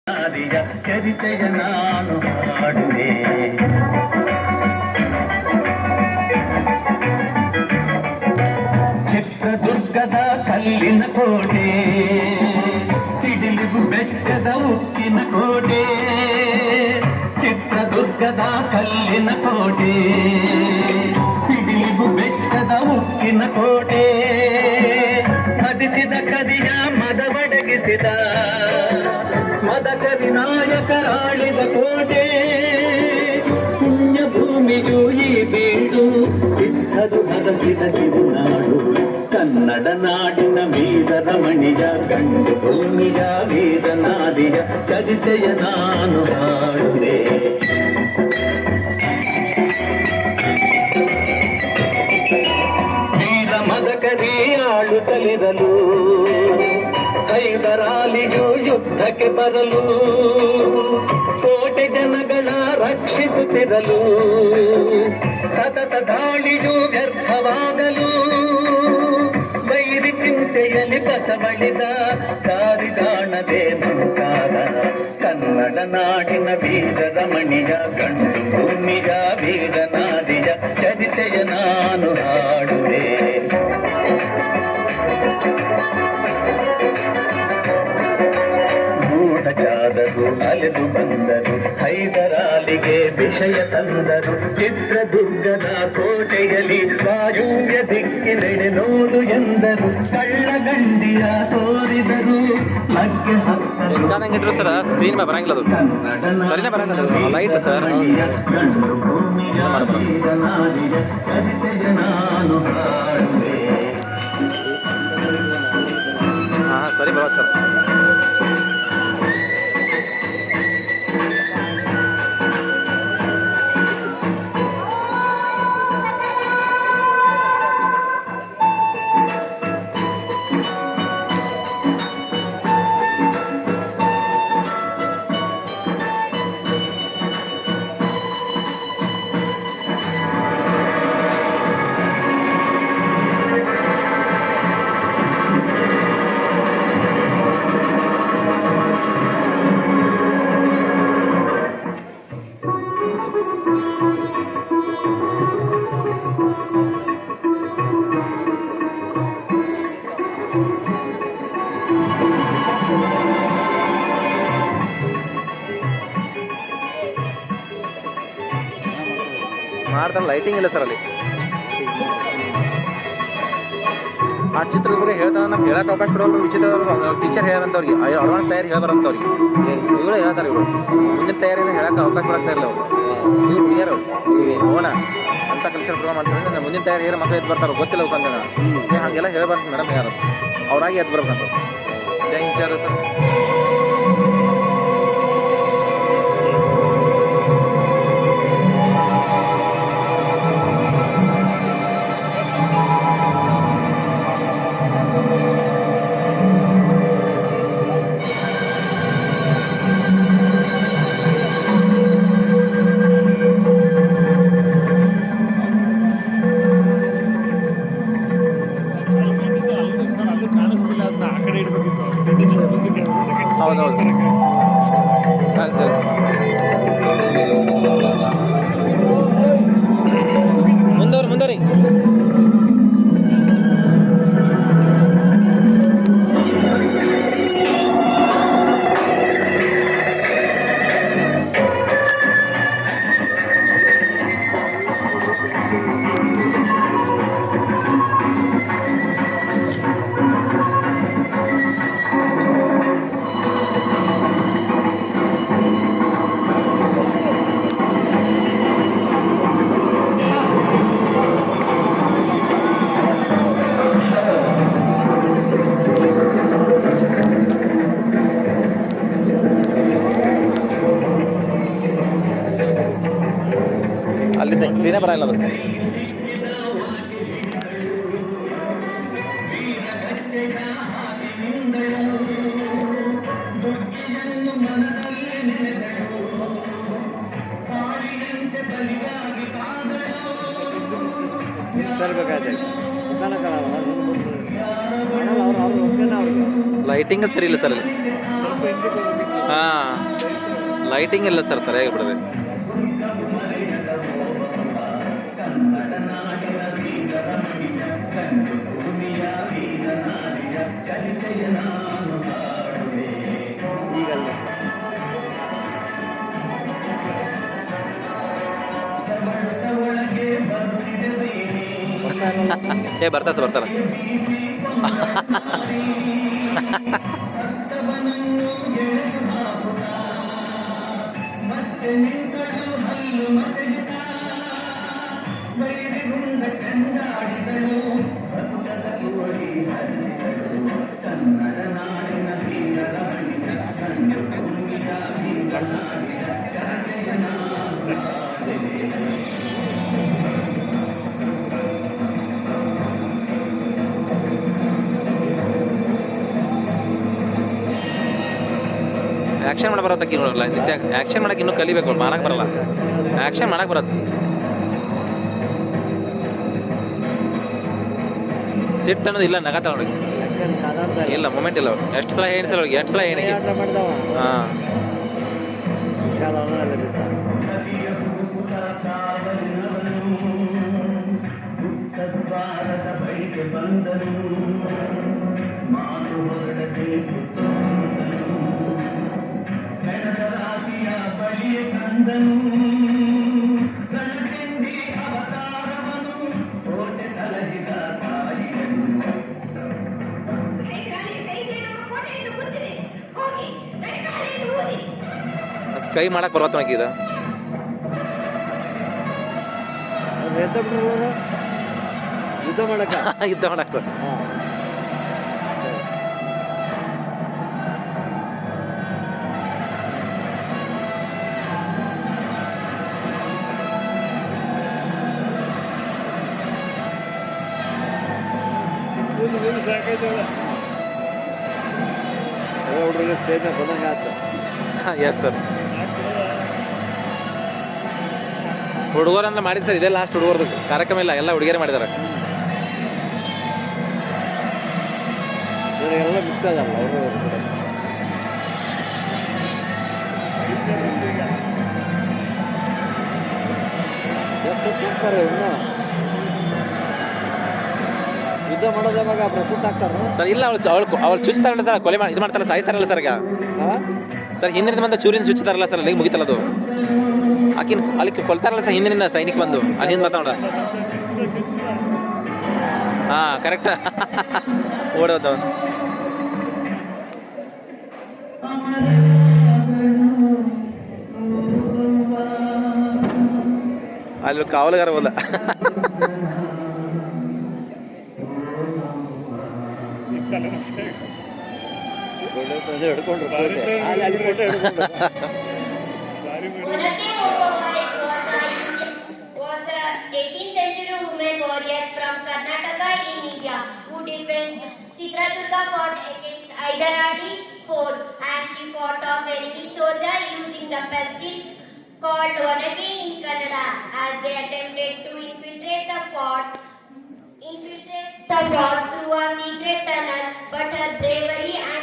ಚರಿತೆಯ ನಾನು ಹಾಡುವೆ. ಚಿತ್ರದುರ್ಗದ ಕಲ್ಲಿನ ಕೋಟೆ, ಸಿಡಿಲಿಗು ಬೆಚ್ಚದ ಉಕ್ಕಿನ ಕೋಟೆ. ಚಿತ್ರದುರ್ಗದ ಕಲ್ಲಿನ ಕೋಟೆ, ಸಿಡಿಲಿಗು ಬೆಚ್ಚದ ಉಕ್ಕಿನ ಕೋಟೆ. ಮದಿಸಿದ ಕದಿಯ ಮದವಡಗಿಸಿದ ಮದಕ ವಿನಾಯಕರಾಳಿದ ಕೋಟೆ. ಪುಣ್ಯ ಭೂಮಿಯು ಈ ಬೀಡು, ಸಿದ್ಧದು ಹರಸಿದ ಕಿರುನಾಡು. ಕನ್ನಡ ನಾಡಿನ ವೀರ ರಮಣಿಯ, ಗಂಡು ಭೂಮಿಯ ವೀರನಾದಿಯ ಚರಿತೆಯ ನಾನು ಹಾಡುವೆ. ವೀರ ಮದಕರಿ ಆಳುತ್ತಲಿರಲು, ಹೈದರಾಲಿಯು ಯುದ್ಧಕ್ಕೆ ಬರಲು, ಕೋಟೆ ಜನಗಳ ರಕ್ಷಿಸುತ್ತಿರಲು, ಸತತ ದಾಳಿಯು ವ್ಯರ್ಥವಾಗಲು, ವೈರಿ ಚಿಂತೆಯಲ್ಲಿ ಬಸವಳಿದ ದಾರಿಗಾಣದೆ ಮುಂತಾದ ಕನ್ನಡ ನಾಡಿನ ವೀರ ರಮಣಿಯ, ಗಂಡು ಭೂಮಿಯ ವೀರನಾದಿಯ ಚರಿತೆಯ ನಾನು ಹಾಡುವೆ. ಚಾದರು ಅಲೆದು ಬಂದರು, ಹೈದರಾಲಿಗೆ ವಿಷಯ ತಂದರು. ಚಿತ್ರದುರ್ಗದ ಕೋಟೆಯಲ್ಲಿ ವಾಯುವ್ಯ ದಿಕ್ಕಿನೆಡೆ ನೋಡು ಎಂದರು. ಕಳ್ಳಗಂಡಿಯ ತೋರಿದರು, ಲಗ್ಗೆ ಹತ್ತರು. ಗಂಡು ಭೂಮಿಯ ವೀರನಾದಿಯ ಚರಿತೆಯ ನಾನು ಹಾಡುವೆ. ಸರಿ ಬರೋದು ಸರ್. ಮಾಡ್ತಾರೆ, ಲೈಟಿಂಗ್ ಇಲ್ಲ ಸರ್ ಅಲ್ಲಿ. ಆ ಚಿತ್ರದ ಬಗ್ಗೆ ಹೇಳ್ತಾನೆ, ನಮ್ಗೆ ಹೇಳಕ್ಕೆ ಅವಕಾಶ ಕೊಡೋಲ್ಲ. ವಿಚಿತ್ರ ಪಿಕ್ಚರ್ ಹೇಳಂತವ್ರಿಗೆ ಅಡ್ವಾನ್ಸ್ ತಯಾರಿ ಹೇಳ್ಬಾರಂತವ್ರಿಗೆ ಇವರು ಹೇಳ್ತಾರೆ. ಇವರು ಮುಂದಿನ ತಯಾರಿಯಿಂದ ಹೇಳಕ್ಕೆ ಅವಕಾಶ ಕೊಡ್ತಾ ಇರಲ್ಲ ಅವರು. ಇವ್ರು ಹುಡುಗಿಯರು ಓಣ ಅಂತ ಕಲ್ಚರ್ ಪ್ರೋಗ್ರಾಮ್ ಮಾಡ್ತಾರೆ. ಮುಂದಿನ ತಯಾರಿ ಏರೋ ಮಕ್ಕಳು ಎದ್ದು ಬರ್ತಾರೆ, ಗೊತ್ತಿಲ್ಲ ಹೋಗ್ಕಂತ ಹಾಗೆಲ್ಲ ಹೇಳ್ಬಾರ್ದು ಮೇಡಮ್. ಯಾರು ಅವರಾಗಿ ಎದ್ದು ಬರ್ಬೇಕಂತ ವಿಚಾರ ಸರ್. ಹೌದೌದು ಮುಂದರಿ ಅಲ್ಲಿ ದಿನ ಬರಲ್ಲ ಅದು. ಲೈಟಿಂಗ್ ಸರಿ ಇಲ್ಲ ಸರ್ ಅಲ್ಲಿ. ಹಾಂ ಲೈಟಿಂಗ್ ಇಲ್ಲ ಸರ್ ಸರಿಯಾಗಿ ಬಿಡ್ರಿ. ಕನ್ನಡ ನಾಡಿನ ವೀರರ ಮಡಿಯ ಕಂಡು ಭೂಮಿಯ ವೀರ ನಾಡಿಯ ಚರಿತೆಯ ನಾನು ಹಾಡುವೆ. ಒಳಗೆ ಬರ್ತಿದೆ ಏ ಬರ್ತಾರ ಸರ್ ಬರ್ತಾರ. ಭಕ್ತವನನ್ನು ಗೆಳೆಯ ಬಾಪುಟ ಮತ್ತೆ ನಿಂತಳು ಹಲ್ಲು ಮಸಗಿತ ಬೈರಿಗುಂಡ ಚಂದಾಡಿದಳು ಭಕ್ತದ ತೋಳಿ ಹರಿಸಿದಳು ಕನ್ನಡ ನಾಡಿನ ವೀರರ ಮಣಿಯ ಕಂಡು ಭೂಮಿಯ ವೀರ ನಾಡಿನ ಚರಿತೆಯ ನಾನು ಹಾಡುವೆ. ಆ್ಯಕ್ಷನ್ ಮಾಡಕ್ಕೆ ಬರತ್ತೆ ನೋಡಲ್ಲ ನಿತ್ಯ ಆ್ಯಕ್ಷನ್ ಮಾಡಕ್ಕೆ ಇನ್ನೂ ಕಲಿಬೇಕು ಅವ್ರು ಮಾಡಕ್ಕೆ ಬರಲ್ಲ. ಆ್ಯಕ್ಷನ್ ಮಾಡಕ್ಕೆ ಬರತ್ತೆ. ಸಿಟ್ಟು ಅನ್ನೋದು ಇಲ್ಲ ನಗತ್ತ ನೋಡಿ ಇಲ್ಲ ಮೂಮೆಂಟ್ ಇಲ್ಲ ಅವ್ರು ಎಷ್ಟು ಸಲ ಹೇಳಿಸಲ್ಲ ಅವ್ರಿಗೆ ಎಷ್ಟು ಸಲ ಹೇಳಿ ಹಾಂ ದುಃಖದ್ವಾರದ ಬಳಿಗೆ ಬಂದನು ಮಾತು ಹೊರಡದೆ ಬೆಳದ ರಾಶಿಯ ಬಳಿಯ ತಂದನು ಗಣಚಂಡಿ ಅವತಾರವನು ಕೋಟೆ ಸಲಹಿದ ತಾಯಿಯನ್ನು ಕೈ ಮಾಡಕ್ಕೆ ಬರತ್ತ ನನಗೆ ಇದು ಯುದ್ಧ ಮಾಡಕ್ಕ ಯುದ್ಧ ಮಾಡಕ್ಕೆ ಸಾಕೈತಲ್ಲ ಎಲ್ಲ ಹುಡುಗರು ಸ್ಟೇಜ್ ಬಂದಂಗೆ ಆಯ್ತು. ಎಸ್ ಸರ್ ಹುಡುಗರು ಅಂದ್ರೆ ಮಾಡಿದ್ದು ಸರ್ ಇದೇ ಲಾಸ್ಟ್ ಹುಡುಗರದು ಕಾರ್ಯಕ್ರಮ ಇಲ್ಲ ಎಲ್ಲ ಹುಡುಗಿಯರೇ ಮಾಡಿದ್ದಾರೆ. ಎಲ್ಲ ಮಿಕ್ಸ್ ಅದಲ್ಲ ಅವರು ಎಷ್ಟು ಹೋಗ್ತಾರೆ ಇನ್ನು ಯುದ್ಧ ಮಾಡೋದು ಯಾವಾಗ ಪ್ರಸ್ತುತ ಆಗ್ತಾರೆ ಸರ್ ಇಲ್ಲ ಅವಳು ಚುಚ್ತಾರಲ್ಲ ಸರ್ ಕೊಲೆ ಮಾಡಿ ಇದು ಮಾಡ್ತಾರಲ್ಲ ಸಾಯಿಸ್ತಾರಲ್ಲ ಸರ್ ಈಗ ಸರ್ ಹಿಂದಿನಿಂದ ಬಂದು ಚೂರಿನ ಚುಚ್ತಾರಲ್ಲ ಸರ್ ಅಲ್ಲಿಗೆ ಮುಗಿತಲ್ಲ ಅದು ಆಕಿನ ಅಲ್ಲಿ ಕೊಲ್ತಾರಲ್ಲ ಸರ್ ಹಿಂದಿನಿಂದ ಸೈನಿಕ ಬಂದು ಅಲ್ಲಿಂದ ಮಾತಾಡ ಹಾಂ ಕರೆಕ್ಟ್ ಓಡೋದು ಅಲ್ಲಿ ಕಾವಲುಗಾರ ಹೋದ ಹಿಡ್ಕೊಂಡ್ರು ಅಲ್ಲಿ photo ಹಿಡ್ಕೊಂಡ್ರು was a 18th century woman warrior from Karnataka in India who defends Chitradurga fort against Hyderabadi's force, and she fought off enemy soldier using the pestle called Vanagi in Kannada as they attempted to infiltrate the fort through a secret tunnel, but her bravery and